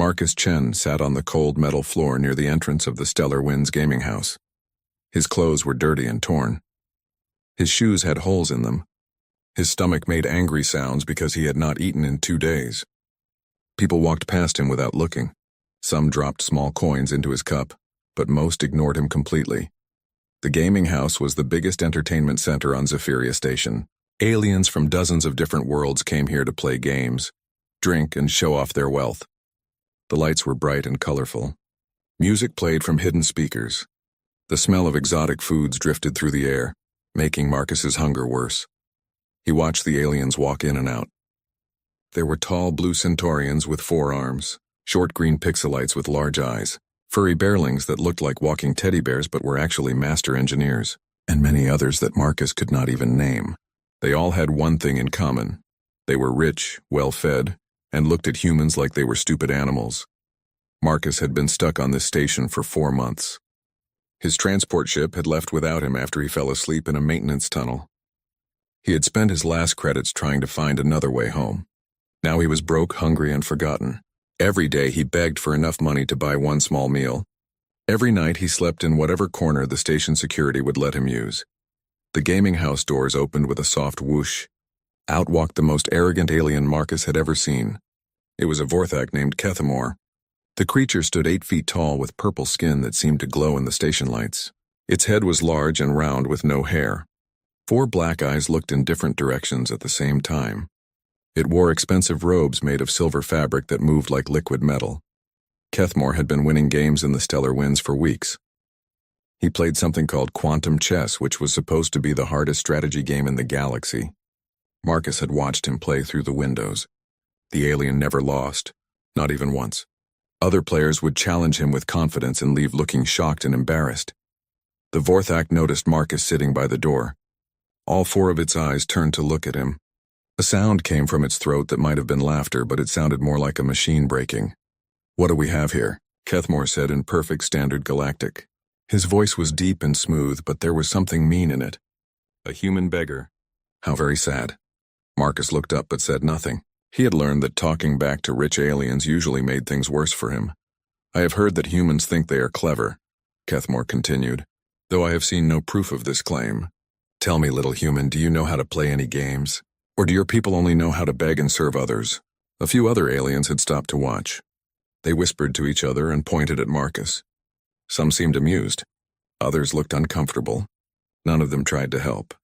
Marcus Chen sat on the cold metal floor near the entrance of the Stellar Winds gaming house. His clothes were dirty and torn. His shoes had holes in them. His stomach made angry sounds because he had not eaten in 2 days. People walked past him without looking. Some dropped small coins into his cup, but most ignored him completely. The gaming house was the biggest entertainment center on Zephyria Station. Aliens from dozens of different worlds came here to play games, drink, and show off their wealth. The lights were bright and colorful. Music played from hidden speakers. The smell of exotic foods drifted through the air, making Marcus's hunger worse. He watched the aliens walk in and out. There were tall blue centaurians with 4 arms, short green pixelites with large eyes, furry bearlings that looked like walking teddy bears but were actually master engineers, and many others that Marcus could not even name. They all had one thing in common. They were rich, well-fed, and looked at humans like they were stupid animals. Marcus had been stuck on this station for 4 months. His transport ship had left without him after he fell asleep in a maintenance tunnel. He had spent his last credits trying to find another way home. Now he was broke, hungry, and forgotten. Every day he begged for enough money to buy one small meal. Every night he slept in whatever corner the station security would let him use. The gaming house doors opened with a soft whoosh. Out walked the most arrogant alien Marcus had ever seen. It was a Vorthak named Kethamor. The creature stood 8 feet tall with purple skin that seemed to glow in the station lights. Its head was large and round with no hair. 4 black eyes looked in different directions at the same time. It wore expensive robes made of silver fabric that moved like liquid metal. Kethamor had been winning games in the Stellar Winds for weeks. He played something called quantum chess, which was supposed to be the hardest strategy game in the galaxy. Marcus had watched him play through the windows. The alien never lost, not even once. Other players would challenge him with confidence and leave looking shocked and embarrassed. The Vorthak noticed Marcus sitting by the door. All 4 of its eyes turned to look at him. A sound came from its throat that might have been laughter, but it sounded more like a machine breaking. "What do we have here?" Kethamor said in perfect standard galactic. His voice was deep and smooth, but there was something mean in it. "A human beggar." How very sad. Marcus looked up but said nothing. He had learned that talking back to rich aliens usually made things worse for him. "I have heard that humans think they are clever," Kethamor continued, "though I have seen no proof of this claim. Tell me, little human, do you know how to play any games? Or do your people only know how to beg and serve others?" A few other aliens had stopped to watch. They whispered to each other and pointed at Marcus. Some seemed amused. Others looked uncomfortable. None of them tried to help.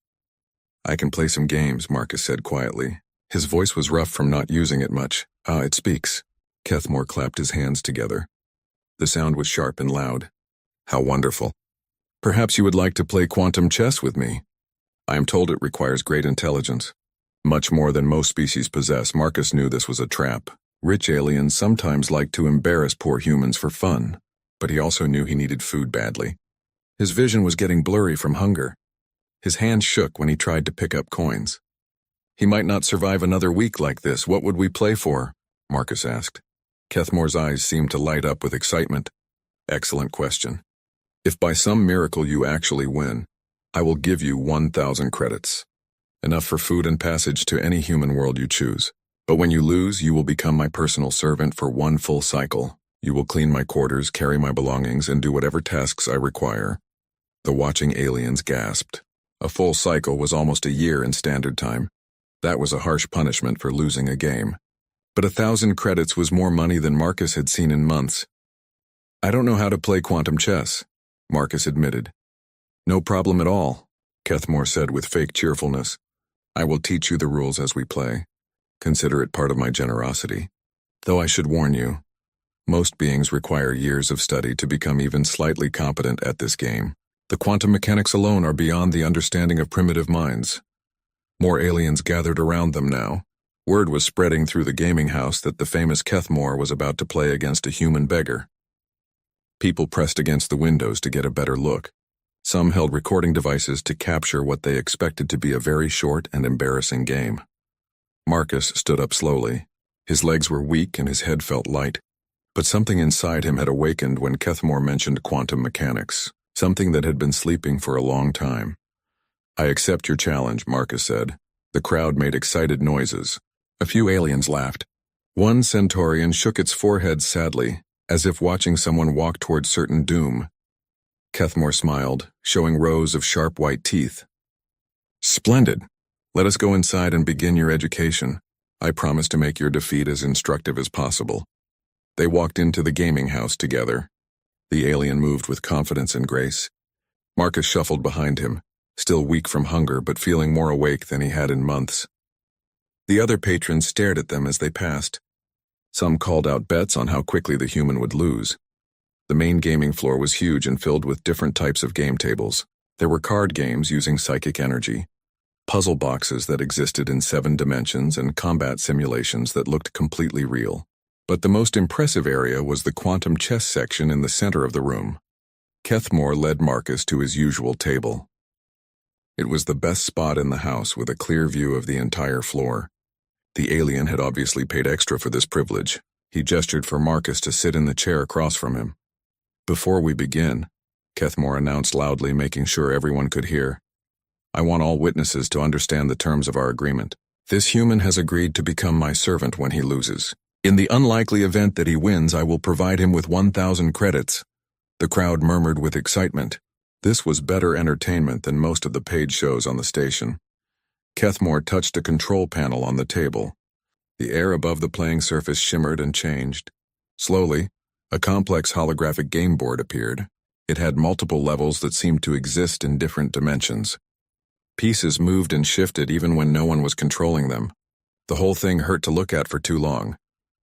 "I can play some games," Marcus said quietly. His voice was rough from not using it much. "Ah, it speaks." Kethamor clapped his hands together. The sound was sharp and loud. "How wonderful. Perhaps you would like to play quantum chess with me. I am told it requires great intelligence. Much more than most species possess." Marcus knew this was a trap. Rich aliens sometimes like to embarrass poor humans for fun, but he also knew he needed food badly. His vision was getting blurry from hunger. His hands shook when he tried to pick up coins. "He might not survive another week like this. What would we play for?" Marcus asked. Kethamor's eyes seemed to light up with excitement. "Excellent question. If by some miracle you actually win, I will give you 1,000 credits. Enough for food and passage to any human world you choose. But when you lose, you will become my personal servant for 1 full cycle. You will clean my quarters, carry my belongings, and do whatever tasks I require." The watching aliens gasped. A full cycle was almost a year in standard time. That was a harsh punishment for losing a game. But 1,000 credits was more money than Marcus had seen in months. "I don't know how to play quantum chess," Marcus admitted. "No problem at all," Kethamor said with fake cheerfulness. "I will teach you the rules as we play. Consider it part of my generosity. Though I should warn you, most beings require years of study to become even slightly competent at this game. The quantum mechanics alone are beyond the understanding of primitive minds." More aliens gathered around them now. Word was spreading through the gaming house that the famous Kethamor was about to play against a human beggar. People pressed against the windows to get a better look. Some held recording devices to capture what they expected to be a very short and embarrassing game. Marcus stood up slowly. His legs were weak and his head felt light. But something inside him had awakened when Kethamor mentioned quantum mechanics, something that had been sleeping for a long time. "I accept your challenge," Marcus said. The crowd made excited noises. A few aliens laughed. One Centaurian shook its forehead sadly, as if watching someone walk toward certain doom. Kethmore smiled, showing rows of sharp white teeth. Splendid. Let us go inside and begin your education. I promise to make your defeat as instructive as possible. They walked into the gaming house together. The alien moved with confidence and grace. Marcus shuffled behind him, still weak from hunger but feeling more awake than he had in months. The other patrons stared at them as they passed. Some called out bets on how quickly the human would lose. The main gaming floor was huge and filled with different types of game tables. There were card games using psychic energy, puzzle boxes that existed in 7 dimensions, and combat simulations that looked completely real. But the most impressive area was the quantum chess section in the center of the room. Kethmore led Marcus to his usual table. It was the best spot in the house with a clear view of the entire floor. The alien had obviously paid extra for this privilege. He gestured for Marcus to sit in the chair across from him. Before we begin, Kethmore announced loudly, making sure everyone could hear, I want all witnesses to understand the terms of our agreement. This human has agreed to become my servant when he loses. In the unlikely event that he wins, I will provide him with 1,000 credits. The crowd murmured with excitement. This was better entertainment than most of the paid shows on the station. Kethmore touched a control panel on the table. The air above the playing surface shimmered and changed. Slowly, a complex holographic game board appeared. It had multiple levels that seemed to exist in different dimensions. Pieces moved and shifted even when no one was controlling them. The whole thing hurt to look at for too long.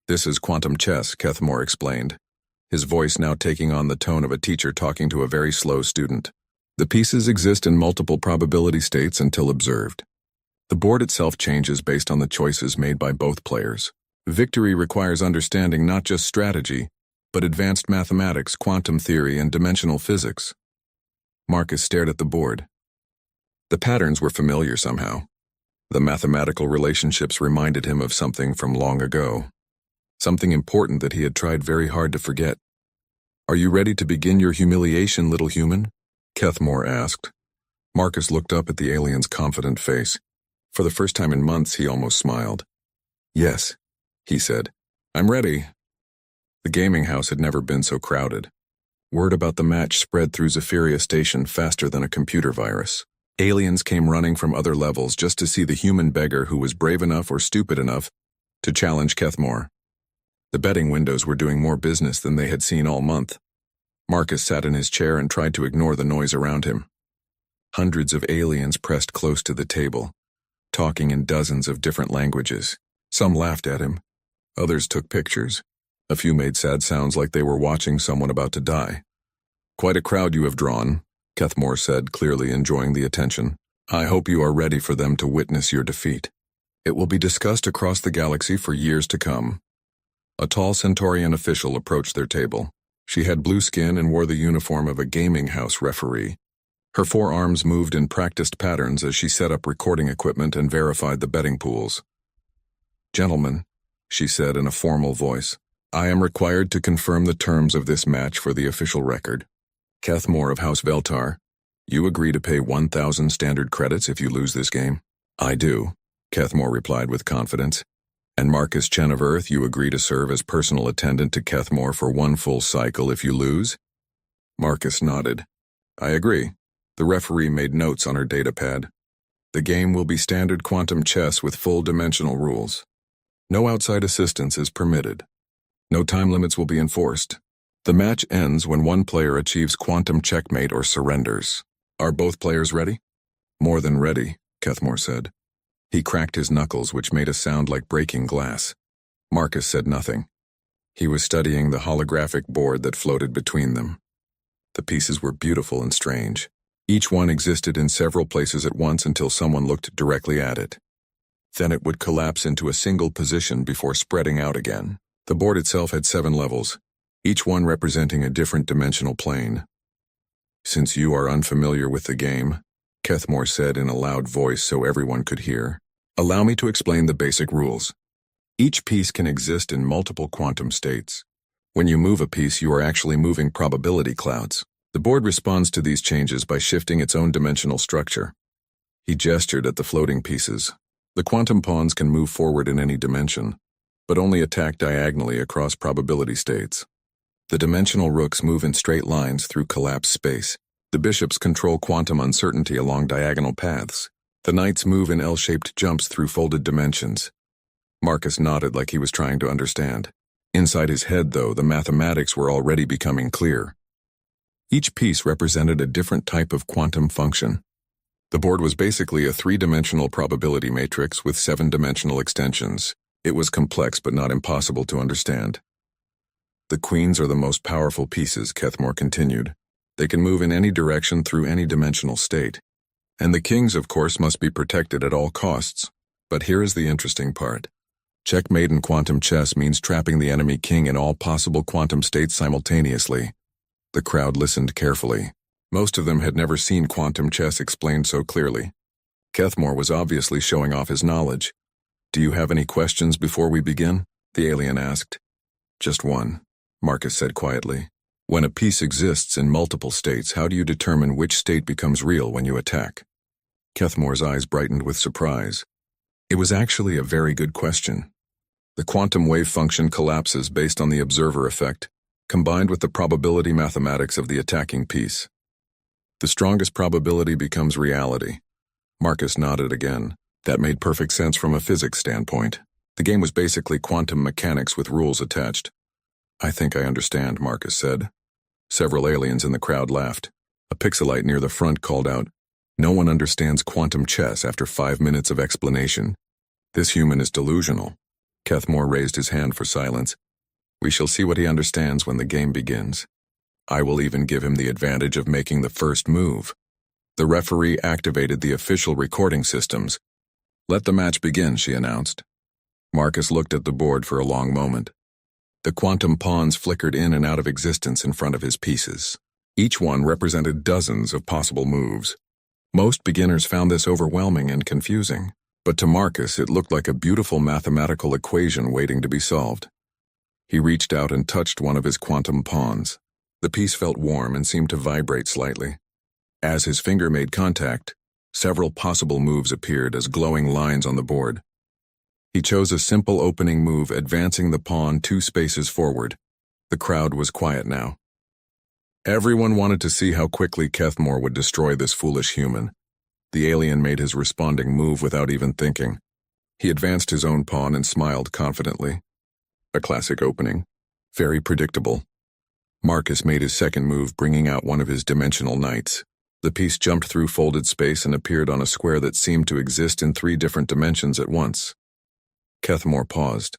This is quantum chess, Kethmore explained, his voice now taking on the tone of a teacher talking to a very slow student. The pieces exist in multiple probability states until observed. The board itself changes based on the choices made by both players. Victory requires understanding not just strategy, but advanced mathematics, quantum theory, and dimensional physics. Marcus stared at the board. The patterns were familiar somehow. The mathematical relationships reminded him of something from long ago. Something important that he had tried very hard to forget. Are you ready to begin your humiliation, little human? Kethmore asked. Marcus looked up at the alien's confident face. For the first time in months, he almost smiled. Yes, he said. I'm ready. The gaming house had never been so crowded. Word about the match spread through Zephyria Station faster than a computer virus. Aliens came running from other levels just to see the human beggar who was brave enough or stupid enough to challenge Kethmore. The betting windows were doing more business than they had seen all month. Marcus sat in his chair and tried to ignore the noise around him. Hundreds of aliens pressed close to the table, talking in dozens of different languages. Some laughed at him. Others took pictures. A few made sad sounds like they were watching someone about to die. Quite a crowd you have drawn, Kethmore said, clearly enjoying the attention. I hope you are ready for them to witness your defeat. It will be discussed across the galaxy for years to come. A tall Centaurian official approached their table. She had blue skin and wore the uniform of a gaming house referee. Her forearms moved in practiced patterns as she set up recording equipment and verified the betting pools. Gentlemen, she said in a formal voice, I am required to confirm the terms of this match for the official record. Kethmore of House Veltar, you agree to pay 1,000 standard credits if you lose this game? I do, Kethmore replied with confidence. And Marcus Chen of Earth, you agree to serve as personal attendant to Kethmore for 1 full cycle if you lose? Marcus nodded. I agree. The referee made notes on her datapad. The game will be standard quantum chess with full dimensional rules. No outside assistance is permitted. No time limits will be enforced. The match ends when one player achieves quantum checkmate or surrenders. Are both players ready? More than ready, Kethmore said. He cracked his knuckles, which made a sound like breaking glass. Marcus said nothing. He was studying the holographic board that floated between them. The pieces were beautiful and strange. Each one existed in several places at once until someone looked directly at it. Then it would collapse into a single position before spreading out again. The board itself had 7 levels, each one representing a different dimensional plane. Since you are unfamiliar with the game, Kethmore said in a loud voice so everyone could hear, allow me to explain the basic rules. Each piece can exist in multiple quantum states. When you move a piece, you are actually moving probability clouds. The board responds to these changes by shifting its own dimensional structure. He gestured at the floating pieces. The quantum pawns can move forward in any dimension. but only attack diagonally across probability states. The dimensional rooks move in straight lines through collapsed space. The bishops control quantum uncertainty along diagonal paths. The knights move in L-shaped jumps through folded dimensions. Marcus nodded like he was trying to understand. Inside his head, though, the mathematics were already becoming clear. Each piece represented a different type of quantum function. The board was basically a three-dimensional probability matrix with seven-dimensional extensions. It was complex but not impossible to understand. The queens are the most powerful pieces, Kethmore continued. They can move in any direction through any dimensional state. And the kings, of course, must be protected at all costs. But here is the interesting part. Checkmate in quantum chess means trapping the enemy king in all possible quantum states simultaneously. The crowd listened carefully. Most of them had never seen quantum chess explained so clearly. Kethmore was obviously showing off his knowledge. "Do you have any questions before we begin?" the alien asked. "Just one," Marcus said quietly. "When a piece exists in multiple states, how do you determine which state becomes real when you attack?" Kethmore's eyes brightened with surprise. It was actually a very good question. The quantum wave function collapses based on the observer effect, combined with the probability mathematics of the attacking piece. The strongest probability becomes reality. Marcus nodded again. That made perfect sense from a physics standpoint. The game was basically quantum mechanics with rules attached. "I think I understand," Marcus said. Several aliens in the crowd laughed. A pixelite near the front called out, "No one understands quantum chess after 5 minutes of explanation. This human is delusional." Kethmore raised his hand for silence. "We shall see what he understands when the game begins. I will even give him the advantage of making the first move." The referee activated the official recording systems. "Let the match begin," she announced. Marcus looked at the board for a long moment. The quantum pawns flickered in and out of existence in front of his pieces. Each one represented dozens of possible moves. Most beginners found this overwhelming and confusing, but to Marcus it looked like a beautiful mathematical equation waiting to be solved. He reached out and touched one of his quantum pawns. The piece felt warm and seemed to vibrate slightly. As his finger made contact, several possible moves appeared as glowing lines on the board. He chose a simple opening move, advancing the pawn 2 spaces forward. The crowd was quiet now. Everyone wanted to see how quickly Kethmore would destroy this foolish human. The alien made his responding move without even thinking. He advanced his own pawn and smiled confidently. A classic opening. Very predictable. Marcus made his second move, bringing out one of his dimensional knights. The piece jumped through folded space and appeared on a square that seemed to exist in 3 different dimensions at once. Kethmore paused.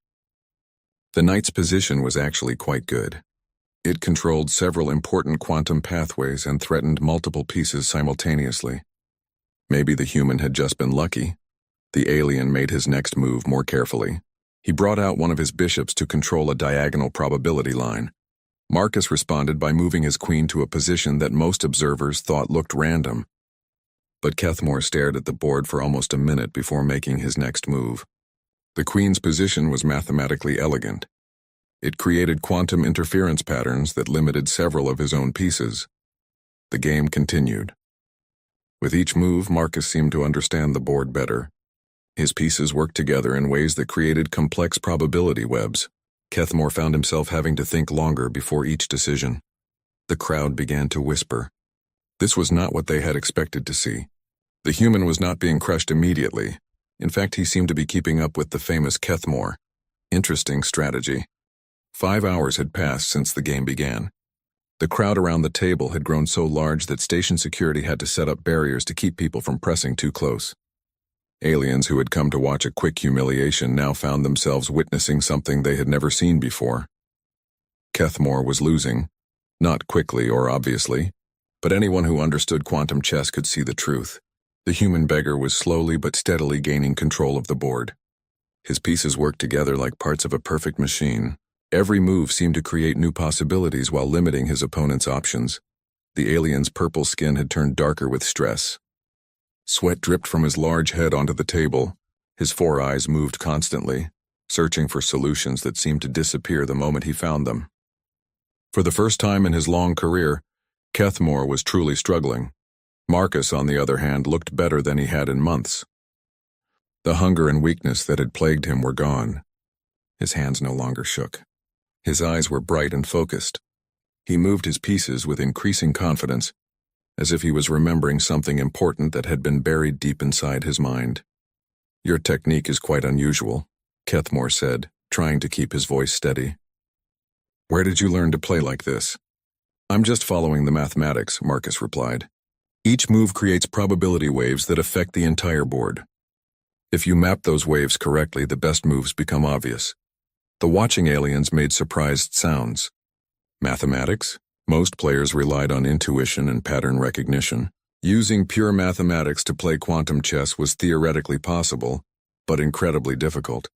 The knight's position was actually quite good. It controlled several important quantum pathways and threatened multiple pieces simultaneously. Maybe the human had just been lucky. The alien made his next move more carefully. He brought out one of his bishops to control a diagonal probability line. Marcus responded by moving his queen to a position that most observers thought looked random. But Kethmore stared at the board for almost a minute before making his next move. The queen's position was mathematically elegant. It created quantum interference patterns that limited several of his own pieces. The game continued. With each move, Marcus seemed to understand the board better. His pieces worked together in ways that created complex probability webs. Kethmore found himself having to think longer before each decision. The crowd began to whisper. This was not what they had expected to see. The human was not being crushed immediately. In fact, he seemed to be keeping up with the famous Kethmore. Interesting strategy. 5 hours had passed since the game began. The crowd around the table had grown so large that station security had to set up barriers to keep people from pressing too close. Aliens who had come to watch a quick humiliation now found themselves witnessing something they had never seen before. Kethmore was losing, not quickly or obviously, but anyone who understood quantum chess could see the truth. The human beggar was slowly but steadily gaining control of the board. His pieces worked together like parts of a perfect machine. Every move seemed to create new possibilities while limiting his opponent's options. The alien's purple skin had turned darker with stress. Sweat dripped from his large head onto the table. His 4 eyes moved constantly, searching for solutions that seemed to disappear the moment he found them. For the first time in his long career, Kethmore was truly struggling. Marcus, on the other hand, looked better than he had in months. The hunger and weakness that had plagued him were gone. His hands no longer shook. His eyes were bright and focused. He moved his pieces with increasing confidence, as if he was remembering something important that had been buried deep inside his mind. "Your technique is quite unusual," Kethmore said, trying to keep his voice steady. "Where did you learn to play like this?" "I'm just following the mathematics," Marcus replied. "Each move creates probability waves that affect the entire board. If you map those waves correctly, the best moves become obvious." The watching aliens made surprised sounds. Mathematics? Most players relied on intuition and pattern recognition. Using pure mathematics to play quantum chess was theoretically possible, but incredibly difficult.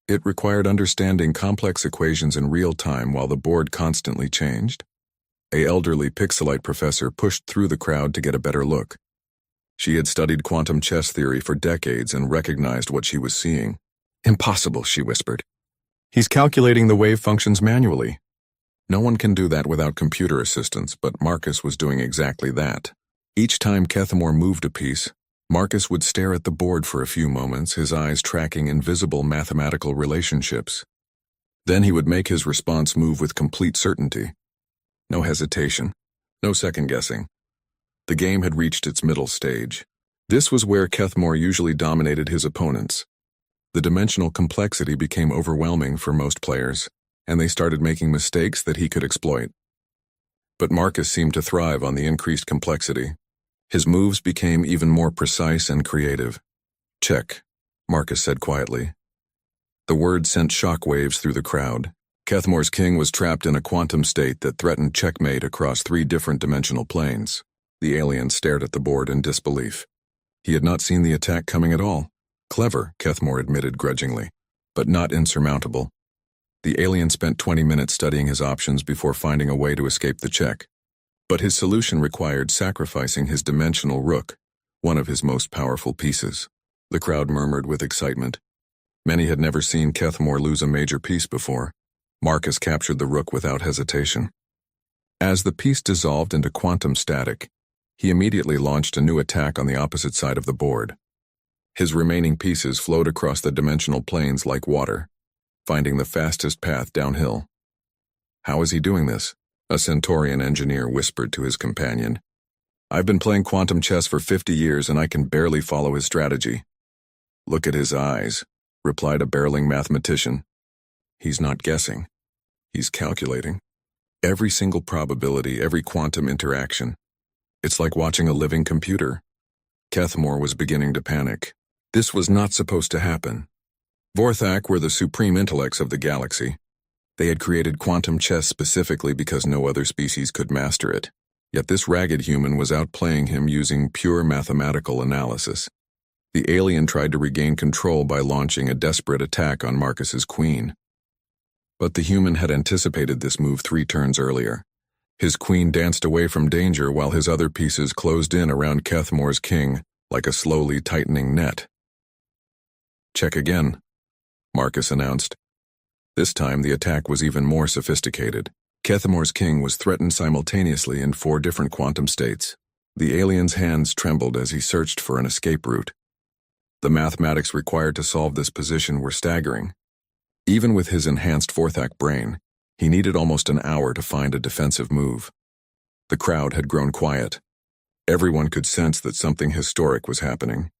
It required understanding complex equations in real time while the board constantly changed. An elderly pixelite professor pushed through the crowd to get a better look. She had studied quantum chess theory for decades and recognized what she was seeing. "Impossible," she whispered. "He's calculating the wave functions manually." No one can do that without computer assistance, but Marcus was doing exactly that. Each time Kethmore moved a piece, Marcus would stare at the board for a few moments, his eyes tracking invisible mathematical relationships. Then he would make his response move with complete certainty. No hesitation, no second-guessing. The game had reached its middle stage. This was where Kethmore usually dominated his opponents. The dimensional complexity became overwhelming for most players, and they started making mistakes that he could exploit. But Marcus seemed to thrive on the increased complexity. His moves became even more precise and creative. "Check," Marcus said quietly. The word sent shock waves through the crowd. Kethmore's king was trapped in a quantum state that threatened checkmate across 3 different dimensional planes. The alien stared at the board in disbelief. He had not seen the attack coming at all. Clever, Kethmore admitted grudgingly, but not insurmountable. The alien spent 20 minutes studying his options before finding a way to escape the check. But his solution required sacrificing his dimensional rook, one of his most powerful pieces. The crowd murmured with excitement. Many had never seen Kethmore lose a major piece before. Marcus captured the rook without hesitation. As the piece dissolved into quantum static, he immediately launched a new attack on the opposite side of the board. His remaining pieces flowed across the dimensional planes like water, finding the fastest path downhill. "How is he doing this?" a Centaurian engineer whispered to his companion. "I've been playing quantum chess for 50 years and I can barely follow his strategy." "Look at his eyes," replied a barreling mathematician. "He's not guessing. He's calculating. Every single probability, every quantum interaction. It's like watching a living computer." Kethmore was beginning to panic. This was not supposed to happen. Vorthak were the supreme intellects of the galaxy. They had created quantum chess specifically because no other species could master it. Yet this ragged human was outplaying him using pure mathematical analysis. The alien tried to regain control by launching a desperate attack on Marcus's queen. But the human had anticipated this move 3 turns earlier. His queen danced away from danger while his other pieces closed in around Kethmore's king like a slowly tightening net. "Check again," Marcus announced. This time the attack was even more sophisticated. Kethmore's king was threatened simultaneously in 4 different quantum states. The alien's hands trembled as he searched for an escape route. The mathematics required to solve this position were staggering. Even with his enhanced Vorthak brain, he needed almost an hour to find a defensive move. The crowd had grown quiet. Everyone could sense that something historic was happening.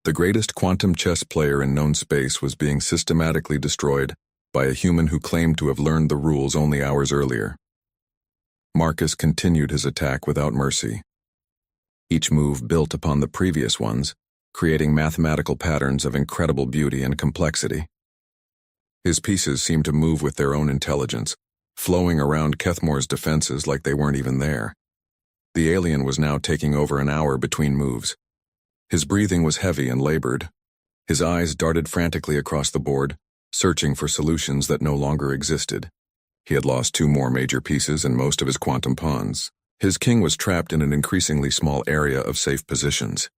The greatest quantum chess player in known space was being systematically destroyed by a human who claimed to have learned the rules only hours earlier. Marcus continued his attack without mercy. Each move built upon the previous ones, creating mathematical patterns of incredible beauty and complexity. His pieces seemed to move with their own intelligence, flowing around Kethmore's defenses like they weren't even there. The alien was now taking over an hour between moves. His breathing was heavy and labored. His eyes darted frantically across the board, searching for solutions that no longer existed. He had lost 2 more major pieces and most of his quantum pawns. His king was trapped in an increasingly small area of safe positions.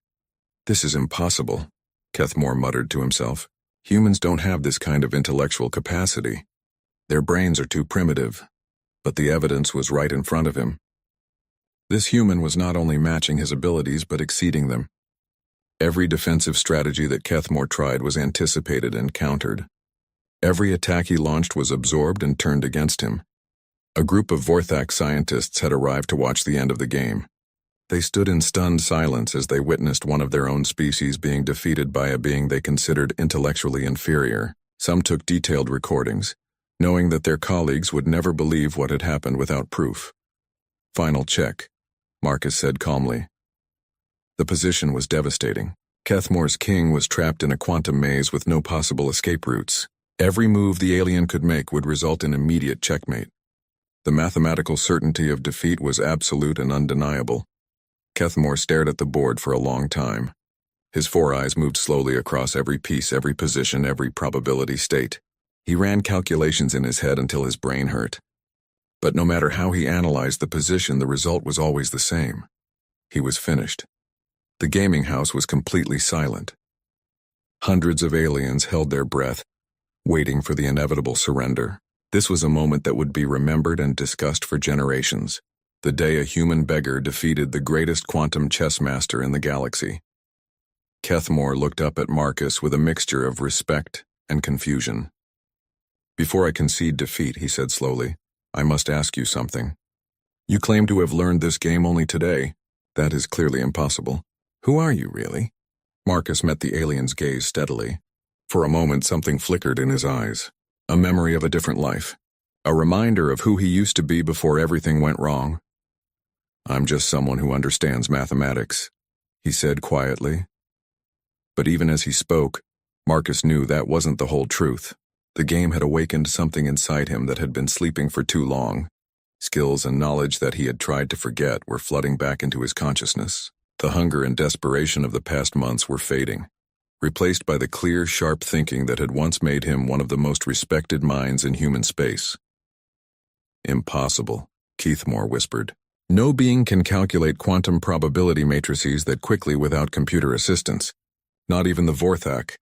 "This is impossible," Kethmore muttered to himself. "Humans don't have this kind of intellectual capacity. Their brains are too primitive." But the evidence was right in front of him. This human was not only matching his abilities but exceeding them. Every defensive strategy that Kethmore tried was anticipated and countered. Every attack he launched was absorbed and turned against him. A group of Vorthak scientists had arrived to watch the end of the game. They stood in stunned silence as they witnessed one of their own species being defeated by a being they considered intellectually inferior. Some took detailed recordings, knowing that their colleagues would never believe what had happened without proof. "Final check," Marcus said calmly. The position was devastating. Kethmore's king was trapped in a quantum maze with no possible escape routes. Every move the alien could make would result in immediate checkmate. The mathematical certainty of defeat was absolute and undeniable. Kethmore stared at the board for a long time. His four eyes moved slowly across every piece, every position, every probability state. He ran calculations in his head until his brain hurt. But no matter how he analyzed the position, the result was always the same. He was finished. The gaming house was completely silent. Hundreds of aliens held their breath, waiting for the inevitable surrender. This was a moment that would be remembered and discussed for generations. The day a human beggar defeated the greatest quantum chess master in the galaxy. Kethmore looked up at Marcus with a mixture of respect and confusion. "Before I concede defeat," he said slowly, "I must ask you something. You claim to have learned this game only today. That is clearly impossible. Who are you, really?" Marcus met the alien's gaze steadily. For a moment, something flickered in his eyes. A memory of a different life. A reminder of who he used to be before everything went wrong. "I'm just someone who understands mathematics," he said quietly. But even as he spoke, Marcus knew that wasn't the whole truth. The game had awakened something inside him that had been sleeping for too long. Skills and knowledge that he had tried to forget were flooding back into his consciousness. The hunger and desperation of the past months were fading, replaced by the clear, sharp thinking that had once made him one of the most respected minds in human space. "Impossible," Kethmore whispered. "No being can calculate quantum probability matrices that quickly without computer assistance. Not even the Vorthak."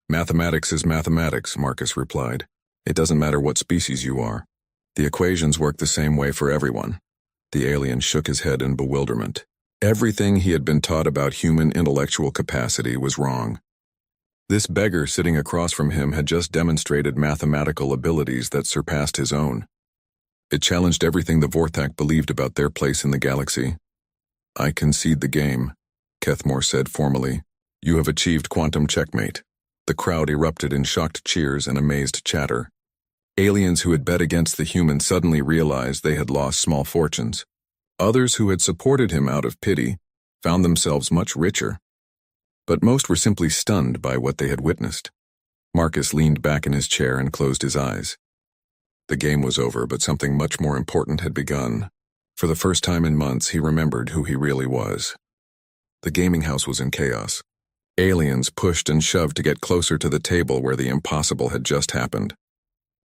"Mathematics is mathematics," Marcus replied. "It doesn't matter what species you are. The equations work the same way for everyone." The alien shook his head in bewilderment. Everything he had been taught about human intellectual capacity was wrong. This beggar sitting across from him had just demonstrated mathematical abilities that surpassed his own. It challenged everything the Vorthak believed about their place in the galaxy. "I concede the game," Kethmore said formally. "You have achieved quantum checkmate." The crowd erupted in shocked cheers and amazed chatter. Aliens who had bet against the humans suddenly realized they had lost small fortunes. Others who had supported him out of pity found themselves much richer. But most were simply stunned by what they had witnessed. Marcus leaned back in his chair and closed his eyes. The game was over, but something much more important had begun. For the first time in months, he remembered who he really was. The gaming house was in chaos. Aliens pushed and shoved to get closer to the table where the impossible had just happened.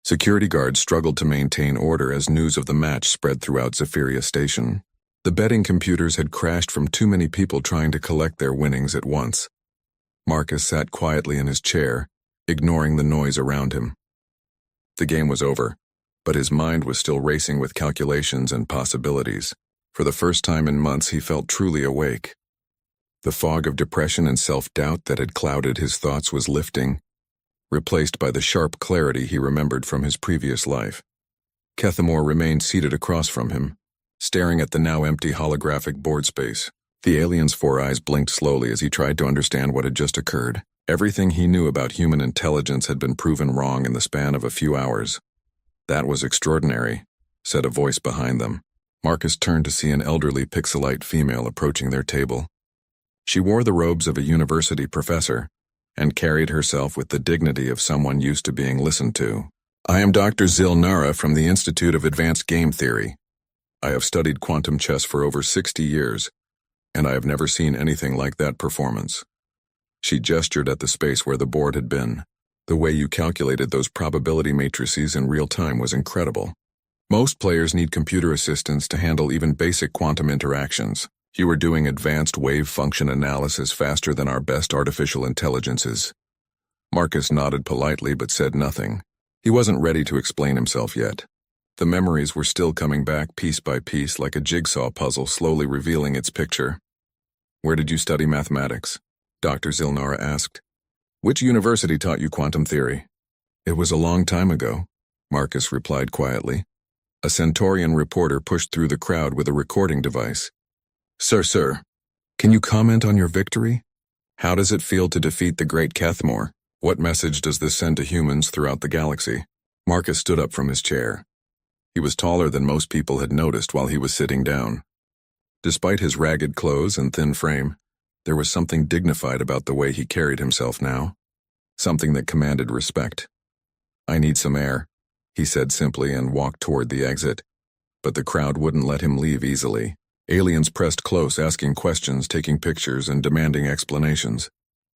Security guards struggled to maintain order as news of the match spread throughout Zephyria Station. The betting computers had crashed from too many people trying to collect their winnings at once. Marcus sat quietly in his chair, ignoring the noise around him. The game was over, but his mind was still racing with calculations and possibilities. For the first time in months, he felt truly awake. The fog of depression and self-doubt that had clouded his thoughts was lifting, replaced by the sharp clarity he remembered from his previous life. Kethmore remained seated across from him, staring at the now empty holographic board space. The alien's four eyes blinked slowly as he tried to understand what had just occurred. Everything he knew about human intelligence had been proven wrong in the span of a few hours. "That was extraordinary," said a voice behind them. Marcus turned to see an elderly pixelite female approaching their table. She wore the robes of a university professor and carried herself with the dignity of someone used to being listened to. "I am Dr. Zilnara from the Institute of Advanced Game Theory. I have studied quantum chess for over 60 years, and I have never seen anything like that performance." She gestured at the space where the board had been. "The way you calculated those probability matrices in real time was incredible. Most players need computer assistance to handle even basic quantum interactions. You were doing advanced wave function analysis faster than our best artificial intelligences." Marcus nodded politely but said nothing. He wasn't ready to explain himself yet. The memories were still coming back piece by piece like a jigsaw puzzle slowly revealing its picture. "Where did you study mathematics?" Dr. Zilnara asked. "Which university taught you quantum theory?" It was a long time ago, Marcus replied quietly. A Centaurian reporter pushed through the crowd with a recording device. Sir, can you comment on your victory? How does it feel to defeat the great Kethmore? What message does this send to humans throughout the galaxy? Marcus stood up from his chair. He was taller than most people had noticed while he was sitting down. Despite his ragged clothes and thin frame, there was something dignified about the way he carried himself now. Something that commanded respect. I need some air, he said simply and walked toward the exit. But the crowd wouldn't let him leave easily. Aliens pressed close, asking questions, taking pictures, and demanding explanations.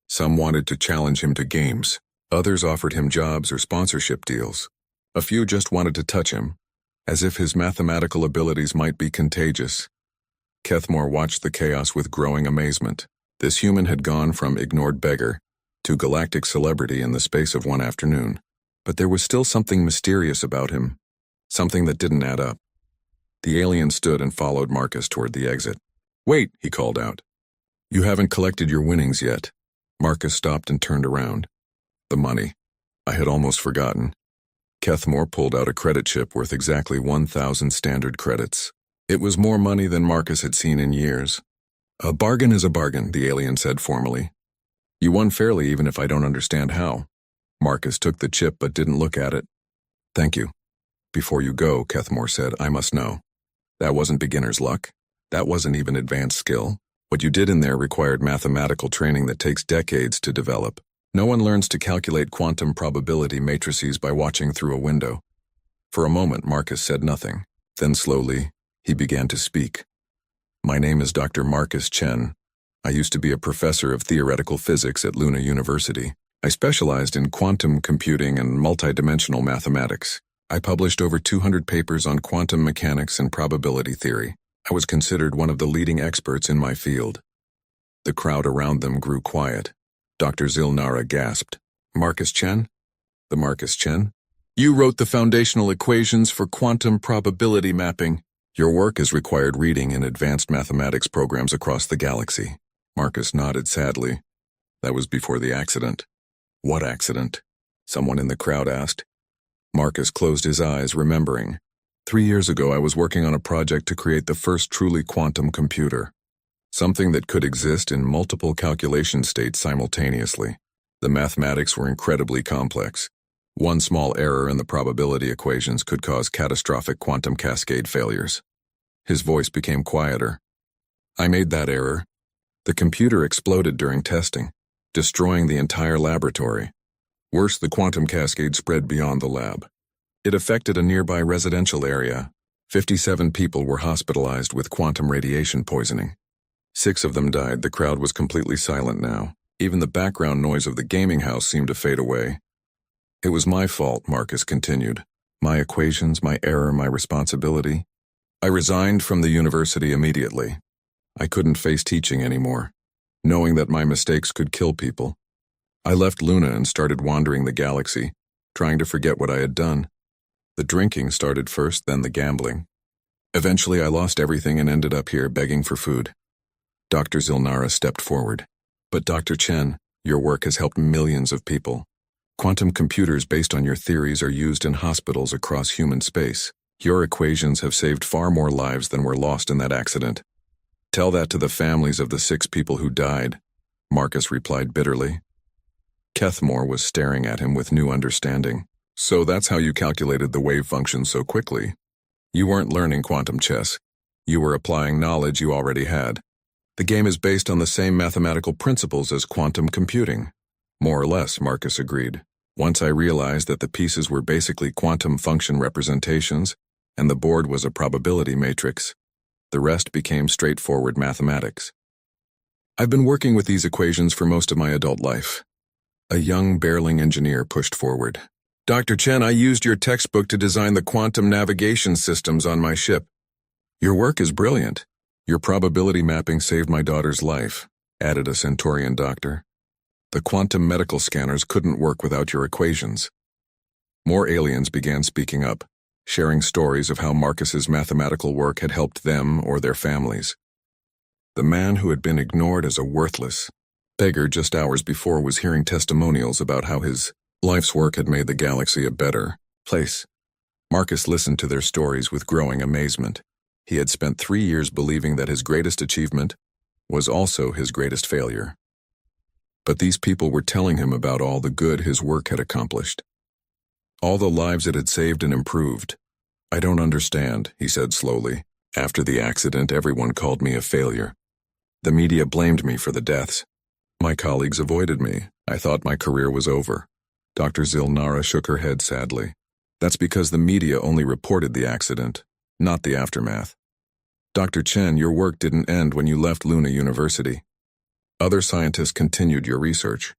Some wanted to challenge him to games. Others offered him jobs or sponsorship deals. A few just wanted to touch him, as if his mathematical abilities might be contagious. Kethmore watched the chaos with growing amazement. This human had gone from ignored beggar to galactic celebrity in the space of one afternoon. But there was still something mysterious about him, something that didn't add up. The alien stood and followed Marcus toward the exit. Wait, he called out. You haven't collected your winnings yet. Marcus stopped and turned around. The money. I had almost forgotten. Kethmore pulled out a credit chip worth exactly 1,000 standard credits. It was more money than Marcus had seen in years. A bargain is a bargain, the alien said formally. You won fairly even if I don't understand how. Marcus took the chip but didn't look at it. Thank you. Before you go, Kethmore said, I must know. That wasn't beginner's luck. That wasn't even advanced skill. What you did in there required mathematical training that takes decades to develop. No one learns to calculate quantum probability matrices by watching through a window. For a moment, Marcus said nothing. Then slowly, he began to speak. My name is Dr. Marcus Chen. I used to be a professor of theoretical physics at Luna University. I specialized in quantum computing and multidimensional mathematics. I published over 200 papers on quantum mechanics and probability theory. I was considered one of the leading experts in my field. The crowd around them grew quiet. Dr. Zilnara gasped. Marcus Chen? The Marcus Chen? You wrote the foundational equations for quantum probability mapping. Your work has required reading in advanced mathematics programs across the galaxy. Marcus nodded sadly. That was before the accident. What accident? Someone in the crowd asked. Marcus closed his eyes, remembering. 3 years ago, I was working on a project to create the first truly quantum computer. Something that could exist in multiple calculation states simultaneously. The mathematics were incredibly complex. One small error in the probability equations could cause catastrophic quantum cascade failures. His voice became quieter. I made that error. The computer exploded during testing, destroying the entire laboratory. Worse, the quantum cascade spread beyond the lab. It affected a nearby residential area. 57 people were hospitalized with quantum radiation poisoning. 6 of them died. The crowd was completely silent now. Even the background noise of the gaming house seemed to fade away. It was my fault, Marcus continued. My equations, my error, my responsibility. I resigned from the university immediately. I couldn't face teaching anymore, knowing that my mistakes could kill people. I left Luna and started wandering the galaxy, trying to forget what I had done. The drinking started first, then the gambling. Eventually I lost everything and ended up here begging for food. Dr. Zilnara stepped forward. But Dr. Chen, your work has helped millions of people. Quantum computers based on your theories are used in hospitals across human space. Your equations have saved far more lives than were lost in that accident. Tell that to the families of the 6 people who died, Marcus replied bitterly. Kethmore was staring at him with new understanding. So that's how you calculated the wave function so quickly. You weren't learning quantum chess. You were applying knowledge you already had. The game is based on the same mathematical principles as quantum computing. More or less, Marcus agreed. Once I realized that the pieces were basically quantum function representations, and the board was a probability matrix, the rest became straightforward mathematics. I've been working with these equations for most of my adult life. A young Bearling engineer pushed forward. Dr. Chen, I used your textbook to design the quantum navigation systems on my ship. Your work is brilliant. Your probability mapping saved my daughter's life, added a Centaurian doctor. The quantum medical scanners couldn't work without your equations. More aliens began speaking up, sharing stories of how Marcus's mathematical work had helped them or their families. The man who had been ignored as a worthless beggar just hours before was hearing testimonials about how his Life's work had made the galaxy a better place. Marcus listened to their stories with growing amazement. He had spent 3 years believing that his greatest achievement was also his greatest failure. But these people were telling him about all the good his work had accomplished. All the lives it had saved and improved. "I don't understand," he said slowly. "After the accident, everyone called me a failure. The media blamed me for the deaths. My colleagues avoided me. I thought my career was over." Dr. Zilnara shook her head sadly. "That's because the media only reported the accident, not the aftermath. Dr. Chen, your work didn't end when you left Luna University. Other scientists continued your research.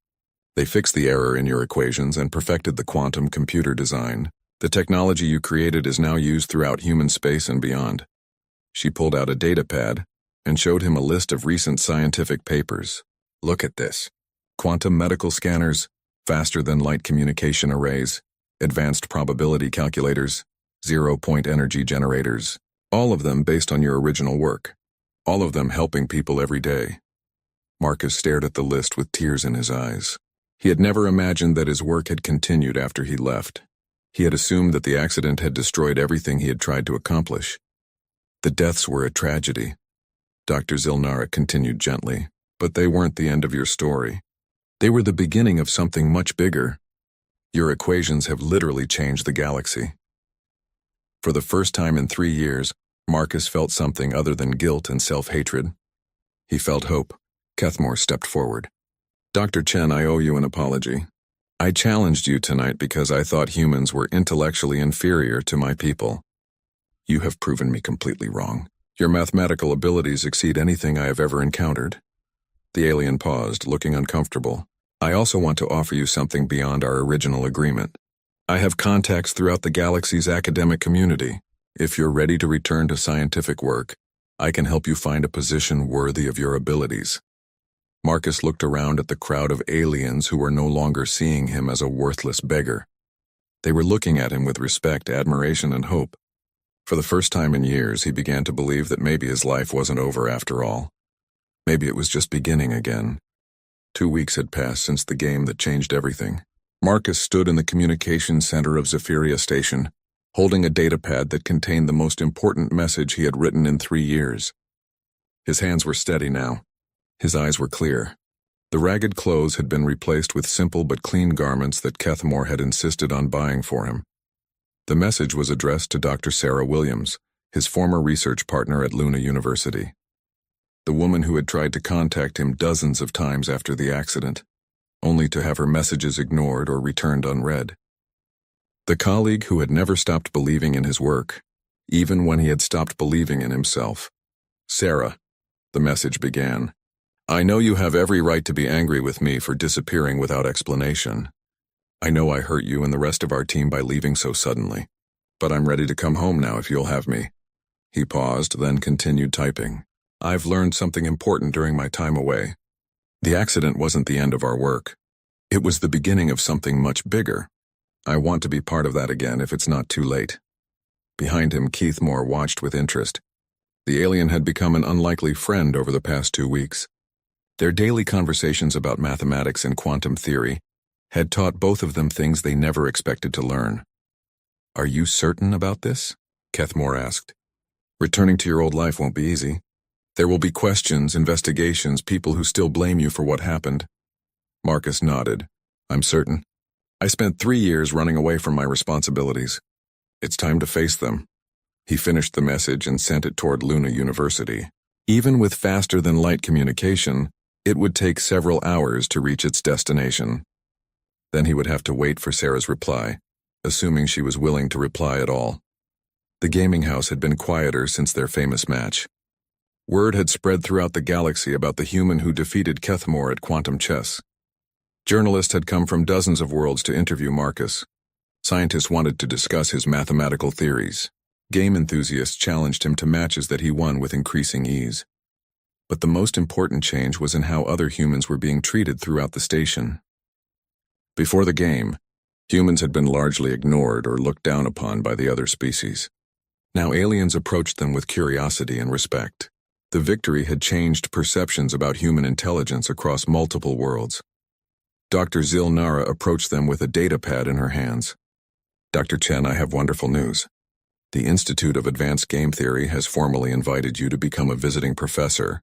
They fixed the error in your equations and perfected the quantum computer design. The technology you created is now used throughout human space and beyond." She pulled out a datapad and showed him a list of recent scientific papers. "Look at this. Quantum medical scanners, faster-than-light communication arrays, advanced probability calculators, zero-point energy generators, all of them based on your original work. All of them helping people every day." Marcus stared at the list with tears in his eyes. He had never imagined that his work had continued after he left. He had assumed that the accident had destroyed everything he had tried to accomplish. "The deaths were a tragedy," Dr. Zilnara continued gently, "but they weren't the end of your story. They were the beginning of something much bigger. Your equations have literally changed the galaxy." For the first time in 3 years, Marcus felt something other than guilt and self-hatred. He felt hope. Kethmore stepped forward. "Dr. Chen, I owe you an apology. I challenged you tonight because I thought humans were intellectually inferior to my people. You have proven me completely wrong. Your mathematical abilities exceed anything I have ever encountered." The alien paused, looking uncomfortable. "I also want to offer you something beyond our original agreement. I have contacts throughout the galaxy's academic community. If you're ready to return to scientific work, I can help you find a position worthy of your abilities." Marcus looked around at the crowd of aliens who were no longer seeing him as a worthless beggar. They were looking at him with respect, admiration, and hope. For the first time in years, he began to believe that maybe his life wasn't over after all. Maybe it was just beginning again. 2 weeks had passed since the game that changed everything. Marcus stood in the communications center of Zephyria Station, holding a datapad that contained the most important message he had written in 3 years. His hands were steady now. His eyes were clear. The ragged clothes had been replaced with simple but clean garments that Kethmore had insisted on buying for him. The message was addressed to Dr. Sarah Williams, his former research partner at Luna University. The woman who had tried to contact him dozens of times after the accident, only to have her messages ignored or returned unread. The colleague who had never stopped believing in his work, even when he had stopped believing in himself. "Sarah," the message began, "I know you have every right to be angry with me for disappearing without explanation. I know I hurt you and the rest of our team by leaving so suddenly, but I'm ready to come home now if you'll have me." He paused, then continued typing. "I've learned something important during my time away. The accident wasn't the end of our work. It was the beginning of something much bigger. I want to be part of that again if it's not too late." Behind him, Keithmore watched with interest. The alien had become an unlikely friend over the past 2 weeks. Their daily conversations about mathematics and quantum theory had taught both of them things they never expected to learn. "Are you certain about this?" Kethmore asked. "Returning to your old life won't be easy. There will be questions, investigations, people who still blame you for what happened." Marcus nodded. "I'm certain. I spent 3 years running away from my responsibilities. It's time to face them." He finished the message and sent it toward Luna University. Even with faster-than-light communication, it would take several hours to reach its destination. Then he would have to wait for Sarah's reply, assuming she was willing to reply at all. The gaming house had been quieter since their famous match. Word had spread throughout the galaxy about the human who defeated Kethmore at quantum chess. Journalists had come from dozens of worlds to interview Marcus. Scientists wanted to discuss his mathematical theories. Game enthusiasts challenged him to matches that he won with increasing ease. But the most important change was in how other humans were being treated throughout the station. Before the game, humans had been largely ignored or looked down upon by the other species. Now aliens approached them with curiosity and respect. The victory had changed perceptions about human intelligence across multiple worlds. Dr. Zilnara approached them with a data pad in her hands. Dr. Chen, I have wonderful news. The Institute of Advanced Game Theory has formally invited you to become a visiting professor.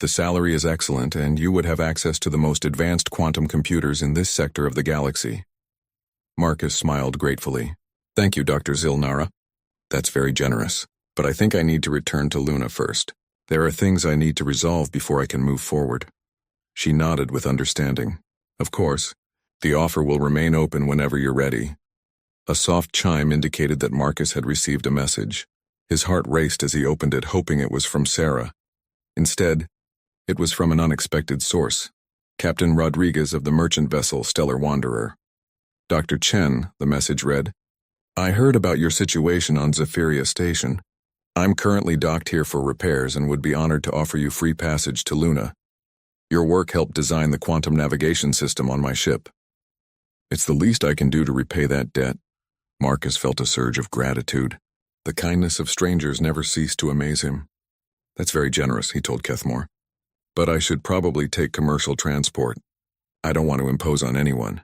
The salary is excellent, and you would have access to the most advanced quantum computers in this sector of the galaxy. Marcus smiled gratefully. Thank you, Dr. Zilnara. That's very generous, but I think I need to return to Luna first. There are things I need to resolve before I can move forward. She nodded with understanding. Of course, the offer will remain open whenever you're ready. A soft chime indicated that Marcus had received a message. His heart raced as he opened it, hoping it was from Sarah. Instead, it was from an unexpected source, Captain Rodriguez of the merchant vessel Stellar Wanderer. Dr. Chen, the message read, I heard about your situation on Zephyria Station. I'm currently docked here for repairs and would be honored to offer you free passage to Luna. Your work helped design the quantum navigation system on my ship. It's the least I can do to repay that debt. Marcus felt a surge of gratitude. The kindness of strangers never ceased to amaze him. That's very generous, he told Kethmore. But I should probably take commercial transport. I don't want to impose on anyone.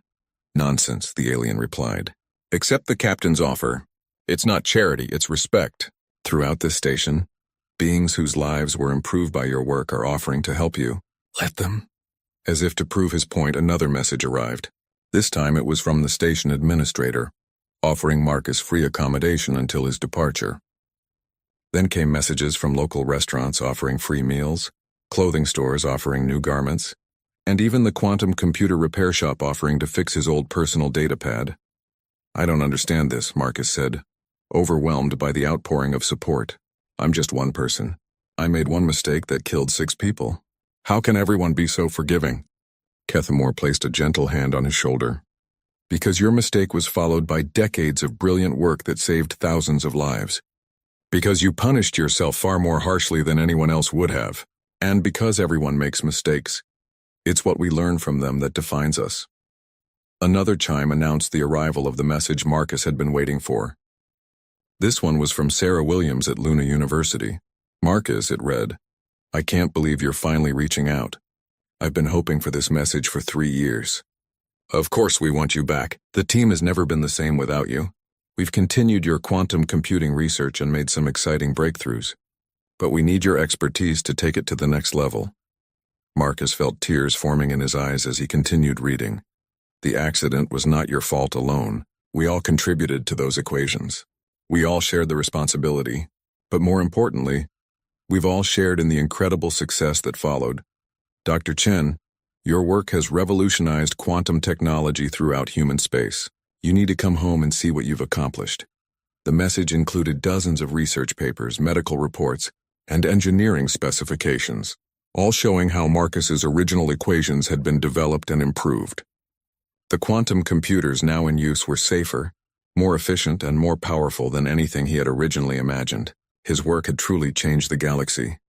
Nonsense, the alien replied. Accept the captain's offer. It's not charity, it's respect. Throughout this station, beings whose lives were improved by your work are offering to help you. Let them. As if to prove his point, another message arrived. This time it was from the station administrator, offering Marcus free accommodation until his departure. Then came messages from local restaurants offering free meals, clothing stores offering new garments, and even the quantum computer repair shop offering to fix his old personal data pad. I don't understand this, Marcus said, overwhelmed by the outpouring of support. I'm just one person. I made one mistake that killed 6 people. How can everyone be so forgiving? Kethmore placed a gentle hand on his shoulder. Because your mistake was followed by decades of brilliant work that saved thousands of lives. Because you punished yourself far more harshly than anyone else would have. And because everyone makes mistakes. It's what we learn from them that defines us. Another chime announced the arrival of the message Marcus had been waiting for. This one was from Sarah Williams at Luna University. Marcus, it read, I can't believe you're finally reaching out. I've been hoping for this message for 3 years. Of course we want you back. The team has never been the same without you. We've continued your quantum computing research and made some exciting breakthroughs. But we need your expertise to take it to the next level. Marcus felt tears forming in his eyes as he continued reading. The accident was not your fault alone. We all contributed to those equations. We all shared the responsibility. But more importantly, we've all shared in the incredible success that followed. Dr. Chen, your work has revolutionized quantum technology throughout human space. You need to come home and see what you've accomplished. The message included dozens of research papers, medical reports, and engineering specifications, all showing how Marcus's original equations had been developed and improved. The quantum computers now in use were safer, more efficient, and more powerful than anything he had originally imagined. His work had truly changed the galaxy.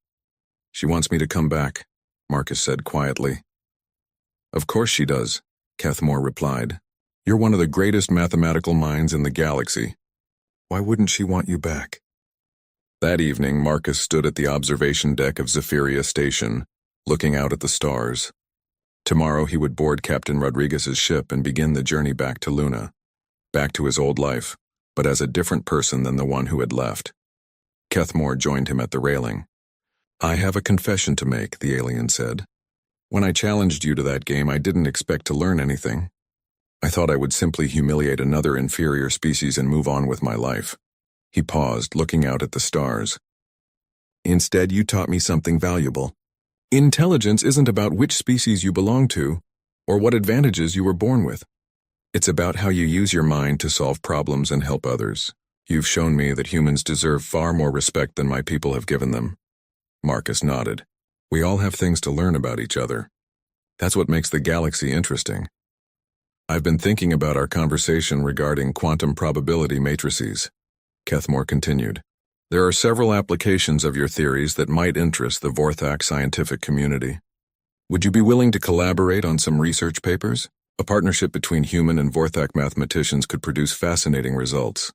She wants me to come back, Marcus said quietly. Of course she does, Kethmore replied. You're one of the greatest mathematical minds in the galaxy. Why wouldn't she want you back? That evening, Marcus stood at the observation deck of Zephyria Station, looking out at the stars. Tomorrow he would board Captain Rodriguez's ship and begin the journey back to Luna, back to his old life, but as a different person than the one who had left. Kethmore joined him at the railing. I have a confession to make, the alien said. When I challenged you to that game, I didn't expect to learn anything. I thought I would simply humiliate another inferior species and move on with my life. He paused, looking out at the stars. Instead, you taught me something valuable. Intelligence isn't about which species you belong to, or what advantages you were born with. It's about how you use your mind to solve problems and help others. You've shown me that humans deserve far more respect than my people have given them. Marcus nodded. We all have things to learn about each other. That's what makes the galaxy interesting. I've been thinking about our conversation regarding quantum probability matrices. Kethmore continued. There are several applications of your theories that might interest the Vorthak scientific community. Would you be willing to collaborate on some research papers? A partnership between human and Vorthak mathematicians could produce fascinating results.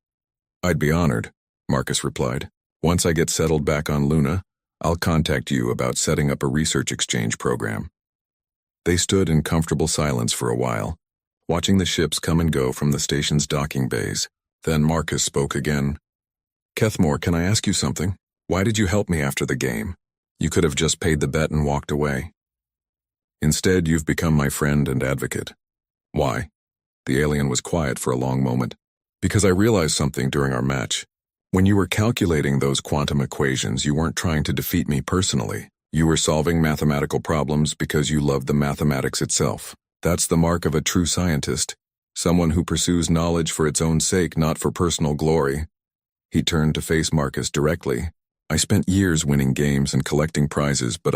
I'd be honored, Marcus replied. Once I get settled back on Luna, I'll contact you about setting up a research exchange program. They stood in comfortable silence for a while, watching the ships come and go from the station's docking bays. Then Marcus spoke again. Kethmore, can I ask you something? Why did you help me after the game? You could have just paid the bet and walked away. Instead, you've become my friend and advocate. Why? The alien was quiet for a long moment. Because I realized something during our match. When you were calculating those quantum equations, you weren't trying to defeat me personally. You were solving mathematical problems because you loved the mathematics itself. That's the mark of a true scientist, someone who pursues knowledge for its own sake, not for personal glory. He turned to face Marcus directly. I spent years winning games and collecting prizes, but I